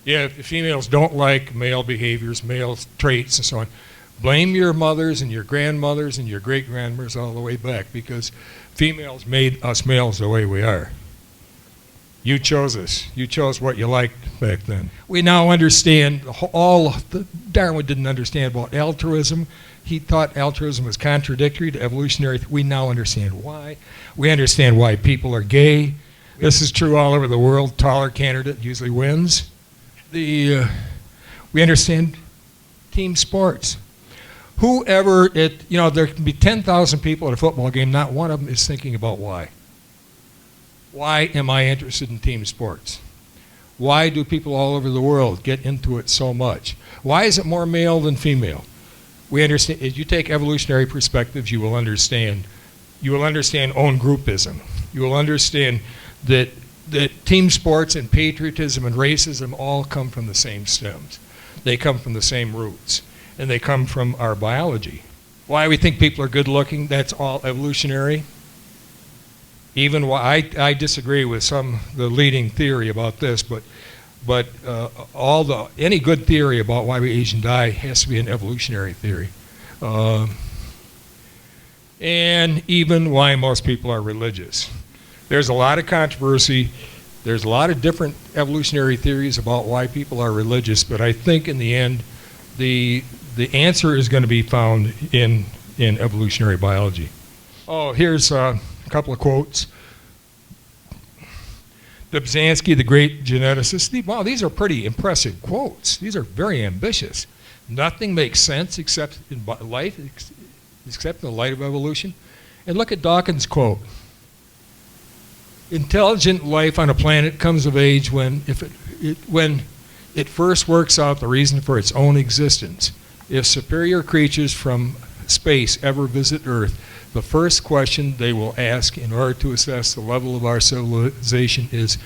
if females don't like male behaviors, male traits, and so on, blame your mothers and your grandmothers and your great-grandmothers all the way back, because females made us males the way we are. You chose us. You chose what you liked back then. We now understand Darwin didn't understand about altruism. He thought altruism was contradictory to evolutionary. We now understand why. We understand why people are gay. This is true all over the world. Taller candidate usually wins. We understand team sports. Whoever there can be 10,000 people at a football game, not one of them is thinking about why. Why am I interested in team sports? Why do people all over the world get into it so much? Why is it more male than female? We understand, if you take evolutionary perspectives, you will understand own groupism. You will understand that team sports and patriotism and racism all come from the same stems. They come from the same roots, and they come from our biology. Why we think people are good looking, that's all evolutionary. Even why I disagree with the leading theory about this, but any good theory about why we age and die has to be an evolutionary theory. And even why most people are religious. There's a lot of controversy. There's a lot of different evolutionary theories about why people are religious, but I think in the end, the answer is going to be found in evolutionary biology. Oh, here's a couple of quotes. Dobzhansky, the great geneticist. Wow, these are pretty impressive quotes. These are very ambitious. Nothing makes sense except in life, except in the light of evolution. And look at Dawkins' quote. Intelligent life on a planet comes of age when it first works out the reason for its own existence. If superior creatures from space ever visit Earth, the first question they will ask in order to assess the level of our civilization is,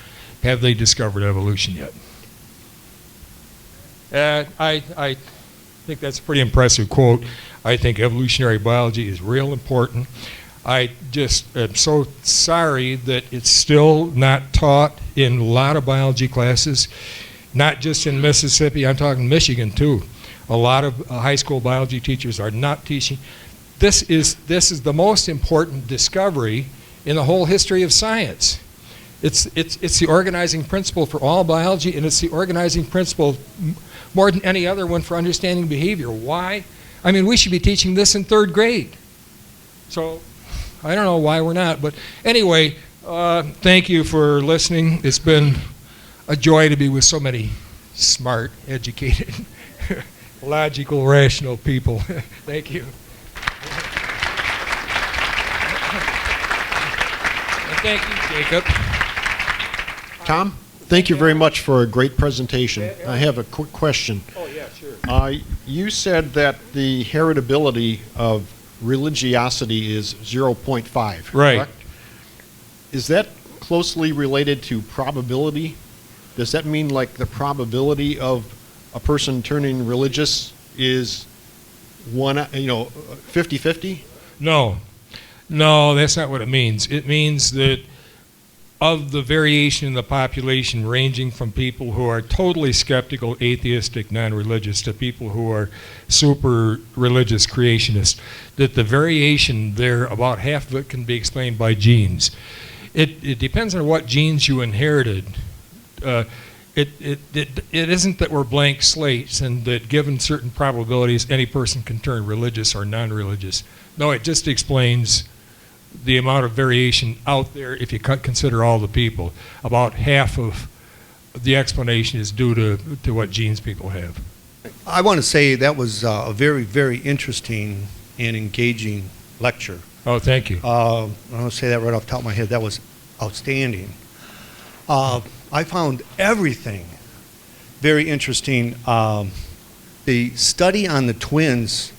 have they discovered evolution yet? I think that's a pretty impressive quote. I think evolutionary biology is real important. I just am so sorry that it's still not taught in a lot of biology classes, not just in Mississippi, I'm talking Michigan too. A lot of high school biology teachers are not teaching. This is the most important discovery in the whole history of science. It's the organizing principle for all biology, and it's the organizing principle more than any other one for understanding behavior. Why? I mean, we should be teaching this in 3rd grade. So I don't know why we're not, but anyway, thank you for listening. It's been a joy to be with so many smart, educated, logical, rational people. Thank you. Thank you, Jacob. Tom, thank you very much for a great presentation. I have a quick question. Oh, yeah, sure. You said that the heritability of religiosity is 0.5, right? Correct? Is that closely related to probability? Does that mean like the probability of a person turning religious is 50-50? No, that's not what it means. It means that of the variation in the population ranging from people who are totally skeptical, atheistic, non-religious to people who are super religious creationists, that the variation there, about half of it can be explained by genes. It depends on what genes you inherited. It isn't that we're blank slates and that given certain probabilities any person can turn religious or non-religious. No, it just explains the amount of variation out there if you consider all the people. About half of the explanation is due to what genes people have. I want to say that was a very, very interesting and engaging lecture. Oh, thank you. I want to say that right off the top of my head. That was outstanding. I found everything very interesting. The study on the twins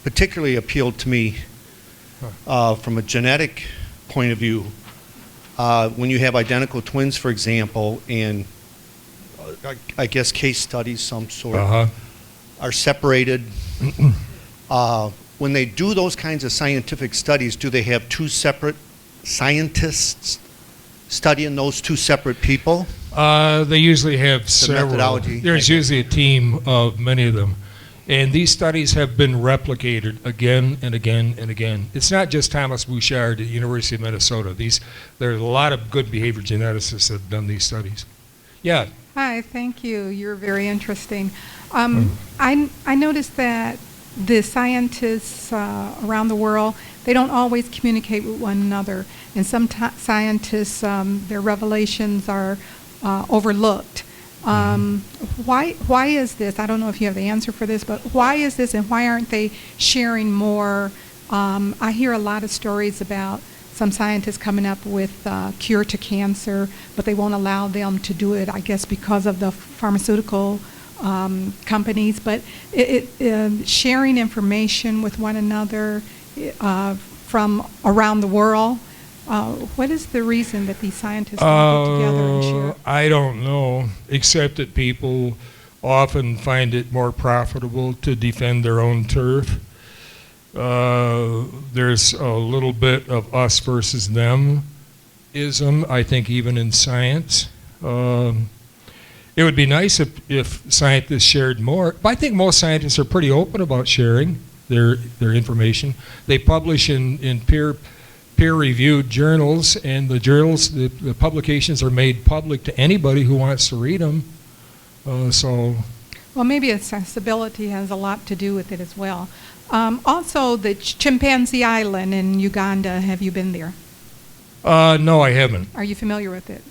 particularly appealed to me from a genetic point of view. When you have identical twins, for example, and I guess case studies, some sort, are separated. When they do those kinds of scientific studies, do they have two separate scientists studying those two separate people? They usually have several. methodology. There's usually a team of many of them. And these studies have been replicated again and again and again. It's not just Thomas Bouchard at the University of Minnesota. There are a lot of good behavior geneticists that have done these studies. Yeah. Hi, thank you. You're very interesting. I noticed that the scientists around the world, they don't always communicate with one another. And some scientists, their revelations are overlooked. Why is this? I don't know if you have the answer for this, but why is this, and why aren't they sharing more? I hear a lot of stories about some scientists coming up with a cure to cancer, but they won't allow them to do it, I guess, because of the pharmaceutical companies. But sharing information with one another from around the world, what is the reason that these scientists don't get together and share? I don't know, except that people often find it more profitable to defend their own turf. There's a little bit of us versus them-ism, I think, even in science. It would be nice if scientists shared more, but I think most scientists are pretty open about sharing their information. They publish in peer-reviewed journals, and the journals, the publications are made public to anybody who wants to read them. Well, maybe accessibility has a lot to do with it as well. Also, the Chimpanzee Island in Uganda, have you been there? No, I haven't. Are you familiar with it?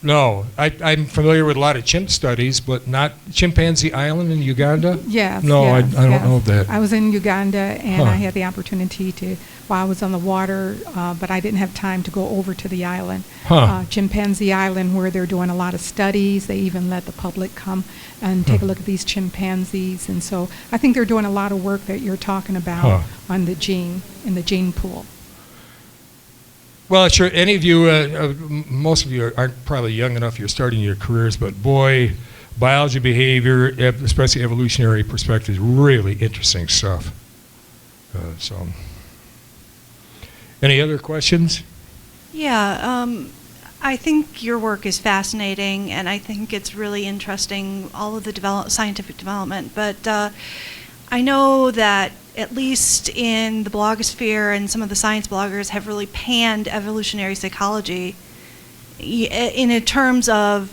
No, I'm familiar with a lot of chimp studies, but not Chimpanzee Island in Uganda? Yes. No, yes, I don't yes. know that. I was in Uganda, and Huh. I had the opportunity to, while I was on the water, but I didn't have time to go over to the island. Huh. Chimpanzee Island, where they're doing a lot of studies. They even let the public come and take a look at these chimpanzees. And so I think they're doing a lot of work that you're talking about on the gene, in the gene pool. Well, sure, any of you, most of you aren't probably young enough, you're starting your careers, but boy, biology, behavior, especially evolutionary perspective, is really interesting stuff. Any other questions? Yeah, I think your work is fascinating, and I think it's really interesting, all of the scientific development. But I know that at least in the blogosphere and some of the science bloggers have really panned evolutionary psychology in terms of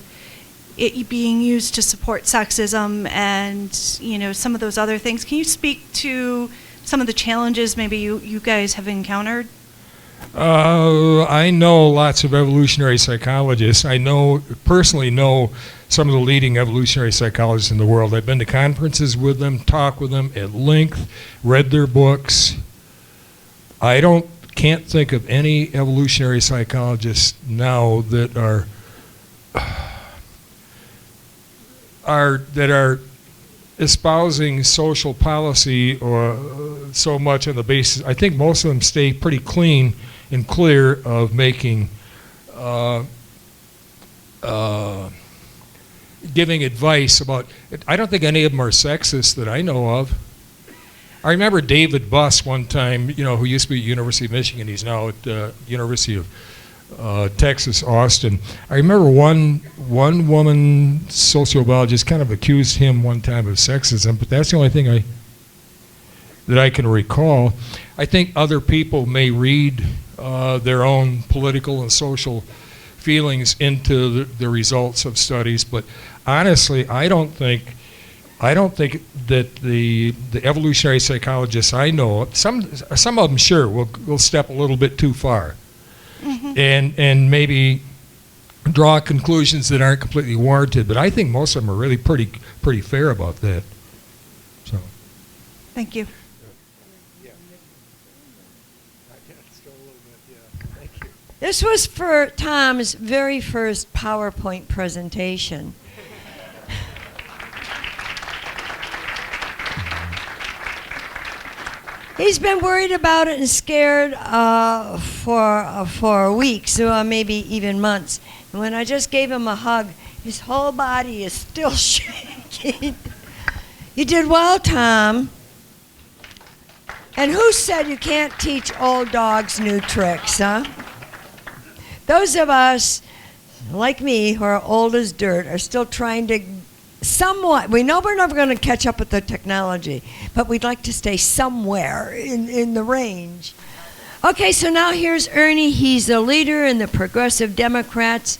it being used to support sexism and some of those other things. Can you speak to some of the challenges maybe you guys have encountered? I know lots of evolutionary psychologists. I personally know some of the leading evolutionary psychologists in the world. I've been to conferences with them, talked with them at length, read their books. I can't think of any evolutionary psychologists now that are espousing social policy or so much on the basis. I think most of them stay pretty clean and clear of making giving advice about. I don't think any of them are sexist that I know of. I remember David Buss one time, who used to be at University of Michigan. He's now at University of Texas, Austin. I remember one woman sociobiologist kind of accused him one time of sexism, but that's the only thing that I can recall. I think other people may read their own political and social feelings into the results of studies, but honestly, I don't think that the evolutionary psychologists I know, some of them sure will step a little bit too far. Mm-hmm. and maybe draw conclusions that aren't completely warranted, but I think most of them are really pretty fair about that. So, thank you. This was for Tom's very first PowerPoint presentation. He's been worried about it and scared for weeks, or maybe even months. And when I just gave him a hug, his whole body is still shaking. You did well, Tom. And who said you can't teach old dogs new tricks, huh? Those of us like me, who are old as dirt, are still trying to somewhat, we know we're never going to catch up with the technology, but we'd like to stay somewhere in the range. Okay, so now here's Ernie. He's a leader in the Progressive Democrats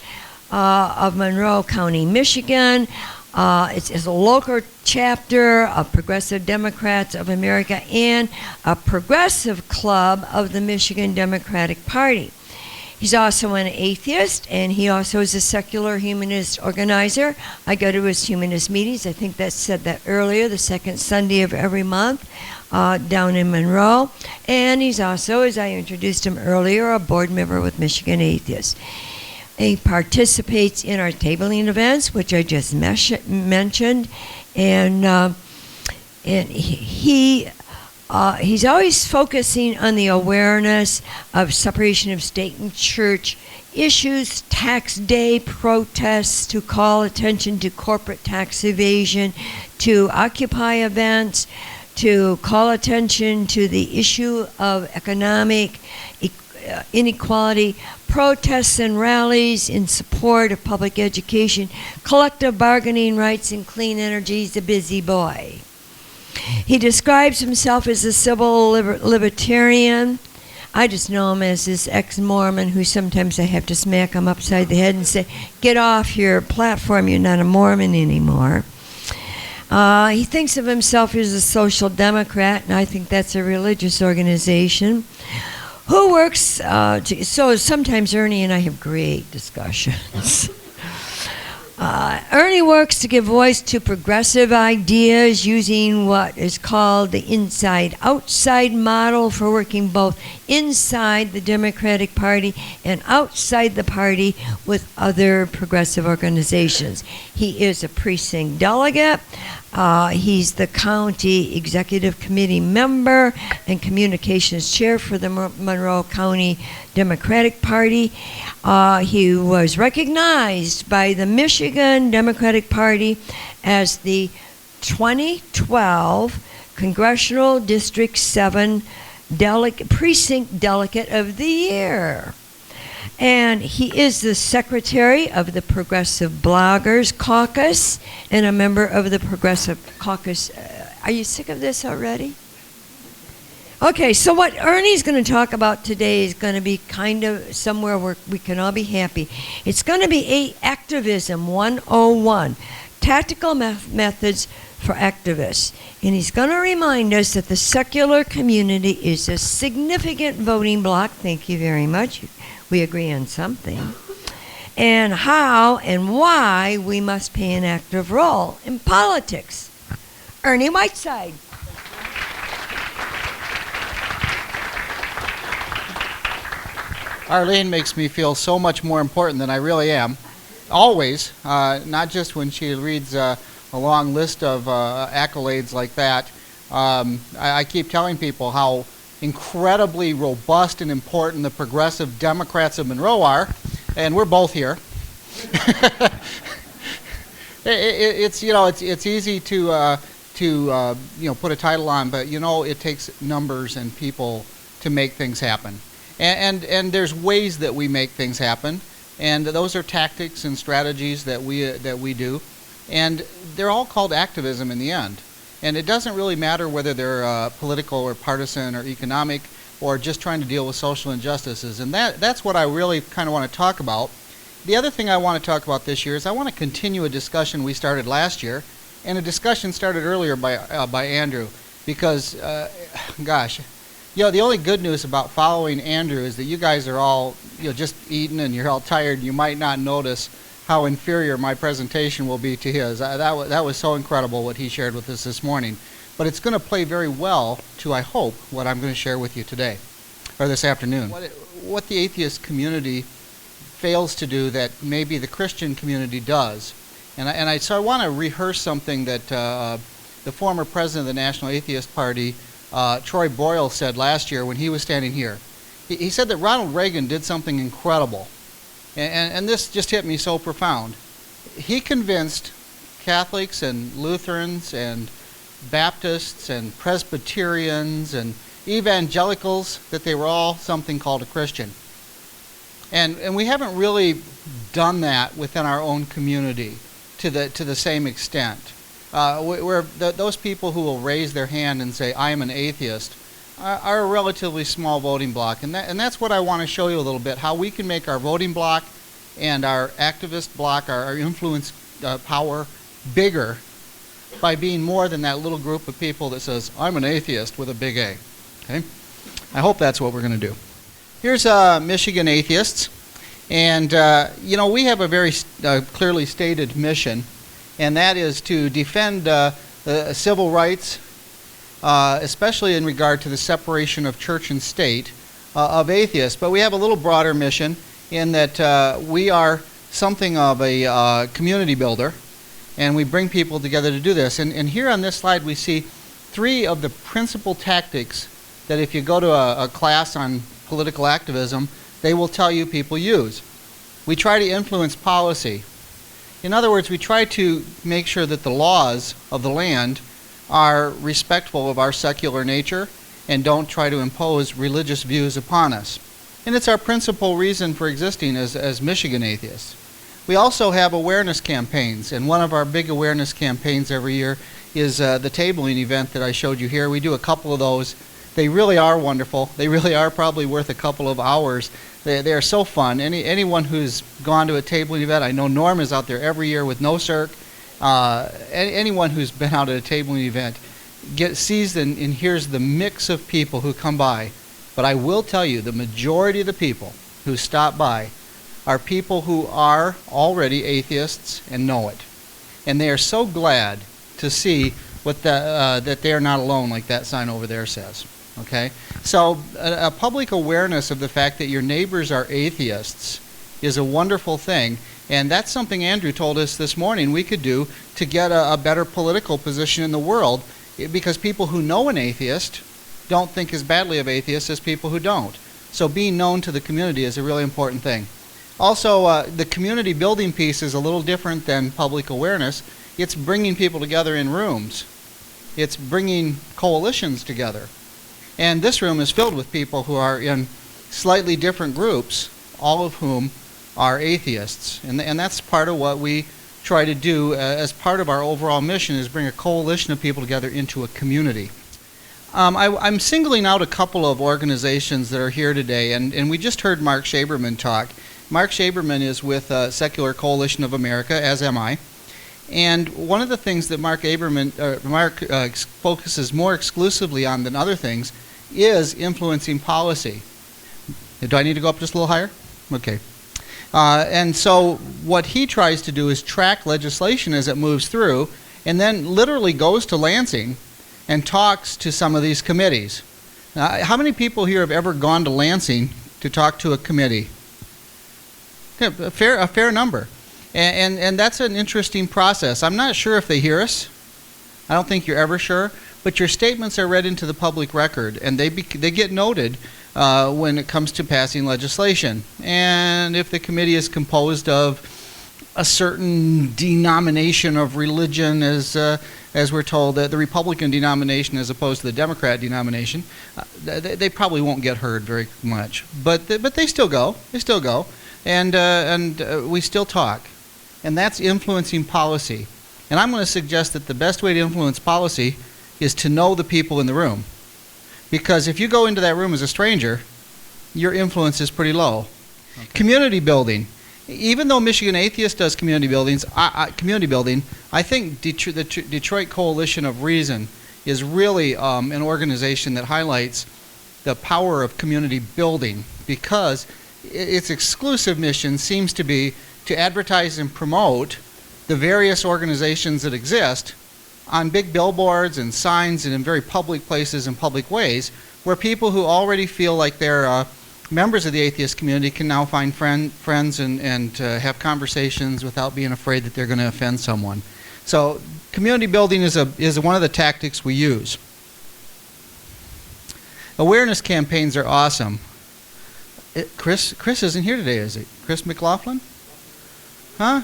of Monroe County, Michigan. It's a local chapter of Progressive Democrats of America and a progressive club of the Michigan Democratic Party. He's also an atheist, and he also is a secular humanist organizer. I go to his humanist meetings. I think that said that earlier, the second Sunday of every month down in Monroe. And he's also, as I introduced him earlier, a board member with Michigan Atheists. He participates in our tabling events, which I just mentioned, and he's always focusing on the awareness of separation of state and church issues, tax day protests, to call attention to corporate tax evasion, to Occupy events, to call attention to the issue of economic inequality, protests and rallies in support of public education, collective bargaining rights, and clean energy. He's a busy boy. He describes himself as a civil libertarian. I just know him as this ex-Mormon who sometimes I have to smack him upside the head and say, get off your platform, you're not a Mormon anymore. He thinks of himself as a social democrat, and I think that's a religious organization. Who works, so sometimes Ernie and I have great discussions. Ernie works to give voice to progressive ideas using what is called the inside-outside model for working both inside the Democratic Party and outside the party with other progressive organizations. He is a precinct delegate. He's the county executive committee member and communications chair for the Monroe County Democratic Party. He was recognized by the Michigan Democratic Party as the 2012 Congressional District 7 Precinct Delegate of the Year. And he is the secretary of the Progressive Bloggers Caucus and a member of the Progressive Caucus. Are you sick of this already? Okay, so what Ernie's going to talk about today is going to be kind of somewhere where we can all be happy. It's going to be Activism 101, Tactical Methods for Activists. And he's going to remind us that the secular community is a significant voting bloc. Thank you very much. We agree on something. And how and why we must play an active role in politics. Ernie Whiteside. Arlene makes me feel so much more important than I really am. Always, not just when she reads a long list of accolades like that. I keep telling people how incredibly robust and important the Progressive Democrats of Monroe are, and we're both here. It's easy to put a title on, but it takes numbers and people to make things happen. And there's ways that we make things happen, and those are tactics and strategies that we do, and they're all called activism in the end. And it doesn't really matter whether they're political or partisan or economic or just trying to deal with social injustices. And that's what I really kind of want to talk about. The other thing I want to talk about this year is I want to continue a discussion we started last year, and a discussion started earlier by Andrew, because, the only good news about following Andrew is that you guys are all just eating and you're all tired. You might not notice how inferior my presentation will be to his. That was so incredible what he shared with us this morning. But it's going to play very well to, I hope, what I'm going to share with you today, or this afternoon. What the atheist community fails to do that maybe the Christian community does. So I want to rehearse something that the former president of the National Atheist Party, Troy Boyle, said last year when he was standing here. He said that Ronald Reagan did something incredible. And this just hit me so profound. He convinced Catholics and Lutherans and Baptists and Presbyterians and evangelicals that they were all something called a Christian. And we haven't really done that within our own community to the same extent. Those people who will raise their hand and say, I am an atheist, are a relatively small voting bloc. And that's what I want to show you a little bit, how we can make our voting bloc and our activist bloc, our influence power, bigger by being more than that little group of people that says, I'm an atheist with a big A. Okay? I hope that's what we're going to do. Here's Michigan Atheists. And, we have a very clearly stated mission, and that is to defend civil rights, especially in regard to the separation of church and state of atheists. But we have a little broader mission in that we are something of a community builder, and we bring people together to do this. And here on this slide we see 3 of the principal tactics that if you go to a class on political activism, they will tell you people use. We try to influence policy. In other words, we try to make sure that the laws of the land are respectful of our secular nature and don't try to impose religious views upon us. And it's our principal reason for existing as Michigan Atheists. We also have awareness campaigns, and one of our big awareness campaigns every year is the tabling event that I showed you here. We do a couple of those. They really are wonderful. They really are probably worth a couple of hours. They are so fun. Anyone who's gone to a tabling event, I know Norm is out there every year with No Circ. Anyone who's been out at a tabling event sees and hears the mix of people who come by. But I will tell you, the majority of the people who stop by are people who are already atheists and know it. And they are so glad to see that they are not alone, like that sign over there says. Okay? So a public awareness of the fact that your neighbors are atheists is a wonderful thing. And that's something Andrew told us this morning we could do to get a better political position in the world, because people who know an atheist don't think as badly of atheists as people who don't. So being known to the community is a really important thing. Also, the community building piece is a little different than public awareness. It's bringing people together in rooms. It's bringing coalitions together. And this room is filled with people who are in slightly different groups, all of whom are atheists. And that's part of what we try to do as part of our overall mission, is bring a coalition of people together into a community. I'm singling out a couple of organizations that are here today, and we just heard Mark Shaberman talk. Mark Shaberman is with Secular Coalition of America, as am I. And one of the things that Mark focuses more exclusively on than other things is influencing policy. Do I need to go up just a little higher? Okay. And so what he tries to do is track legislation as it moves through, and then literally goes to Lansing and talks to some of these committees. How many people here have ever gone to Lansing to talk to a committee? A fair number. And that's an interesting process. I'm not sure if they hear us. I don't think you're ever sure. But your statements are read into the public record, and they get noted when it comes to passing legislation. And if the committee is composed of a certain denomination of religion, as we're told, the Republican denomination as opposed to the Democrat denomination, they probably won't get heard very much. But they still go. They still go. And we still talk. And that's influencing policy. And I'm going to suggest that the best way to influence policy is to know the people in the room. Because if you go into that room as a stranger, your influence is pretty low. Okay. Community building. Even though Michigan Atheists does community building, I think the Detroit Coalition of Reason is really an organization that highlights the power of community building, because its exclusive mission seems to be to advertise and promote the various organizations that exist on big billboards and signs and in very public places and public ways, where people who already feel like they're members of the atheist community can now find friends and have conversations without being afraid that they're going to offend someone. So community building is one of the tactics we use. Awareness campaigns are awesome. Chris isn't here today, is he? Chris McLaughlin? Huh?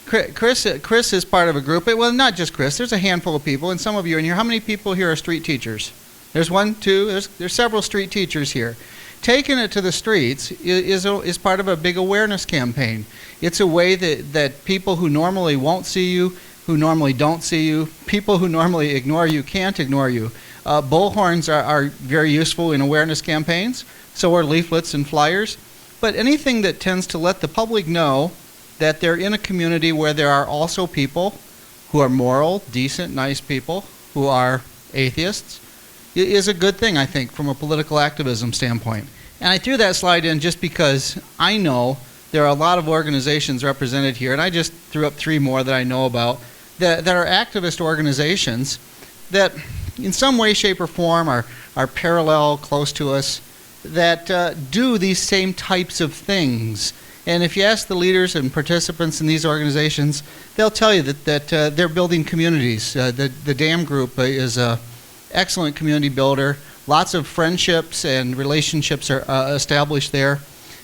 Chris is part of a group. Well, not just Chris. There's a handful of people, and some of you are in here. How many people here are street teachers? There's one, two. There's several street teachers here. taking it to the streets is part of a big awareness campaign. It's a way that people who normally won't see you, who normally don't see you, people who normally ignore you can't ignore you. Bullhorns are very useful in awareness campaigns, so are leaflets and flyers. But anything that tends to let the public know that they're in a community where there are also people who are moral, decent, nice people, who are atheists, is a good thing, I think, from a political activism standpoint. And I threw that slide in just because I know there are a lot of organizations represented here, and I just threw up 3 more that I know about, that are activist organizations that in some way, shape, or form are parallel, close to us, that do these same types of things. And if you ask the leaders and participants in these organizations, they'll tell you that they're building communities. The DAM group is an excellent community builder. Lots of friendships and relationships are established there.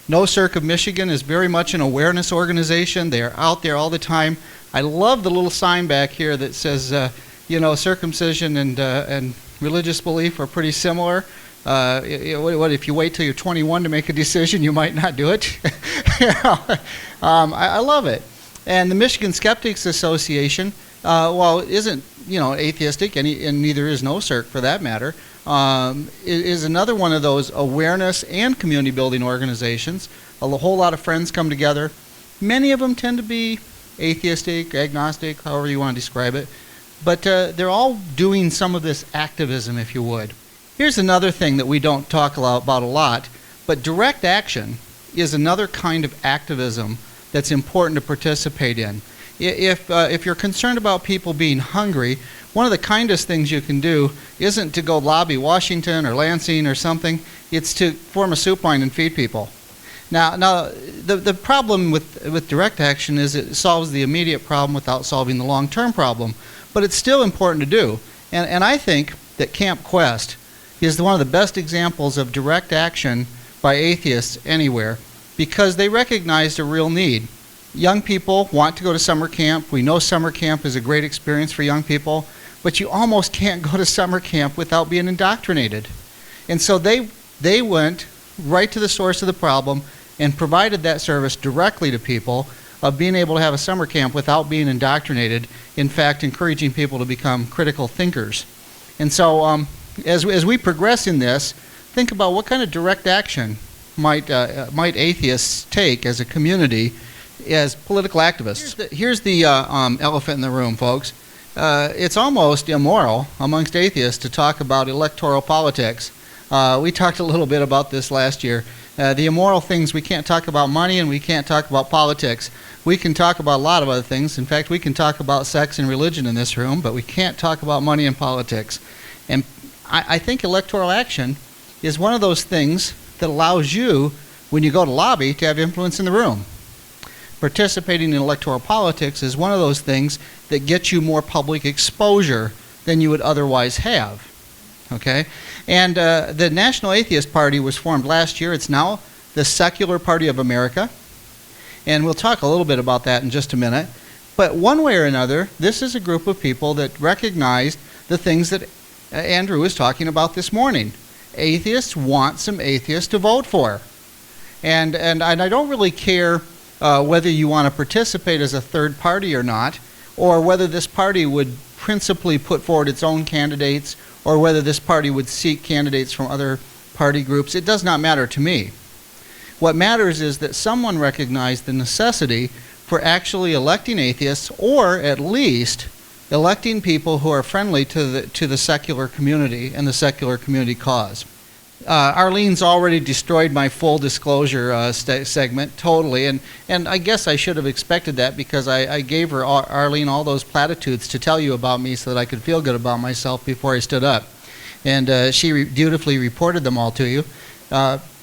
No Circ of Michigan is very much an awareness organization. They are out there all the time. I love the little sign back here that says, circumcision and religious belief are pretty similar. What if you wait till you're 21 to make a decision, you might not do it? I love it. And the Michigan Skeptics Association, while it isn't atheistic, and neither is No Circ for that matter, is another one of those awareness and community building organizations. A whole lot of friends come together. Many of them tend to be atheistic, agnostic, however you want to describe it. But they're all doing some of this activism, if you would. Here's another thing that we don't talk about a lot, but direct action is another kind of activism that's important to participate in. If you're concerned about people being hungry, one of the kindest things you can do isn't to go lobby Washington or Lansing or something. It's to form a soup line and feed people. Now the problem with direct action is it solves the immediate problem without solving the long-term problem. But it's still important to do. And I think that Camp Quest is one of the best examples of direct action by atheists anywhere, because they recognized a real need. Young people want to go to summer camp. We know summer camp is a great experience for young people, but you almost can't go to summer camp without being indoctrinated. And so they went right to the source of the problem and provided that service directly to people of being able to have a summer camp without being indoctrinated, in fact, encouraging people to become critical thinkers. And so as we progress in this, think about what kind of direct action might atheists take as a community, as political activists. Here's the elephant in the room, folks. It's almost immoral amongst atheists to talk about electoral politics. We talked a little bit about this last year. The immoral things, we can't talk about money and we can't talk about politics. We can talk about a lot of other things. In fact, we can talk about sex and religion in this room, but we can't talk about money and politics. And I think electoral action is one of those things that allows you, when you go to lobby, to have influence in the room. Participating in electoral politics is one of those things that gets you more public exposure than you would otherwise have. Okay? And the National Atheist Party was formed last year. It's now the Secular Party of America. And we'll talk a little bit about that in just a minute. But one way or another, this is a group of people that recognized the things that Andrew was talking about this morning. Atheists want some atheists to vote for. And I don't really care whether you want to participate as a third party or not, or whether this party would principally put forward its own candidates, or whether this party would seek candidates from other party groups. It does not matter to me. What matters is that someone recognized the necessity for actually electing atheists, or at least electing people who are friendly to the secular community and the secular community cause. Arlene's already destroyed my full disclosure segment totally, and I guess I should have expected that, because I gave her, Arlene, all those platitudes to tell you about me so that I could feel good about myself before I stood up. And she dutifully reported them all to you.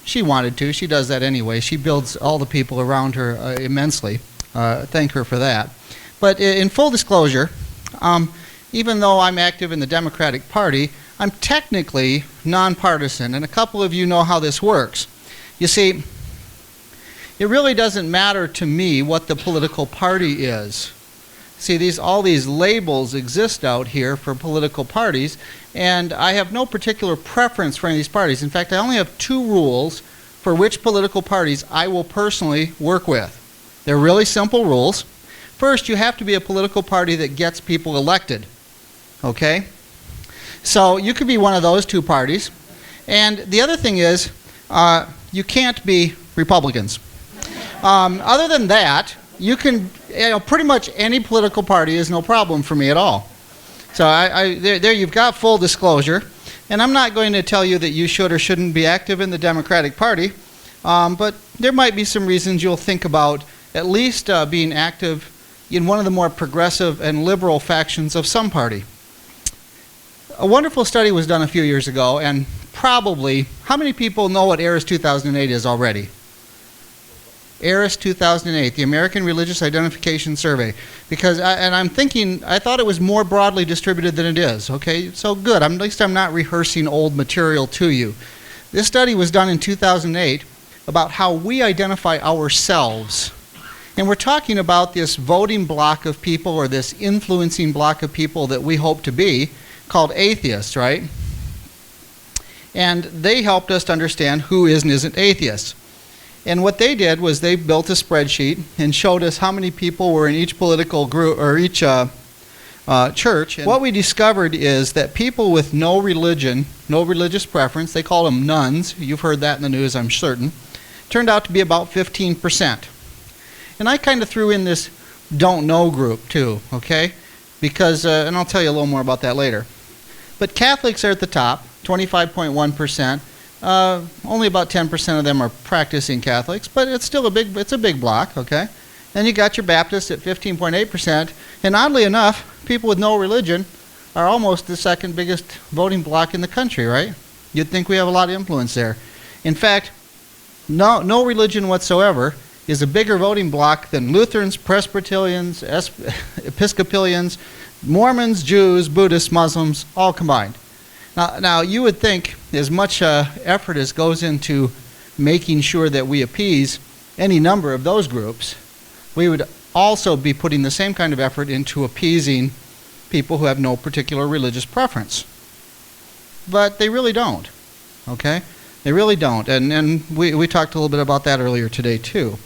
She wanted to. She does that anyway. She builds all the people around her immensely. Thank her for that. But in full disclosure, even though I'm active in the Democratic Party, I'm technically nonpartisan, and a couple of you know how this works. You see, it really doesn't matter to me what the political party is. See, all these labels exist out here for political parties, and I have no particular preference for any of these parties. In fact, I only have 2 rules for which political parties I will personally work with. They're really simple rules. First, you have to be a political party that gets people elected. Okay? So you could be one of those 2 parties. And the other thing is, you can't be Republicans. Other than that, you can, pretty much any political party is no problem for me at all. So there you've got full disclosure. And I'm not going to tell you that you should or shouldn't be active in the Democratic Party, but there might be some reasons you'll think about at least being active in one of the more progressive and liberal factions of some party. A wonderful study was done a few years ago, and probably, how many people know what ARIS 2008 is already? ARIS 2008, the American Religious Identification Survey. Because, I'm thinking, I thought it was more broadly distributed than it is. Okay, so good. At least I'm not rehearsing old material to you. This study was done in 2008 about how we identify ourselves. And we're talking about this voting block of people, or this influencing block of people that we hope to be, called atheists, right? And they helped us to understand who is and isn't atheists. And what they did was they built a spreadsheet and showed us how many people were in each political group or each church. And what we discovered is that people with no religion, no religious preference, they call them nuns, you've heard that in the news, I'm certain, turned out to be about 15%. And I kind of threw in this don't know group too, okay? Because, and I'll tell you a little more about that later. But Catholics are at the top, 25.1%. Only about 10% of them are practicing Catholics, but it's still a big block, okay? Then you got your Baptists at 15.8%, and oddly enough, people with no religion are almost the second biggest voting block in the country, right? You'd think we have a lot of influence there. In fact, no religion whatsoever is a bigger voting block than Lutherans, Presbyterians, Episcopalians, Mormons, Jews, Buddhists, Muslims, all combined. Now, you would think as much effort as goes into making sure that we appease any number of those groups, we would also be putting the same kind of effort into appeasing people who have no particular religious preference. But they really don't, okay? They really don't, and we talked a little bit about that earlier today too.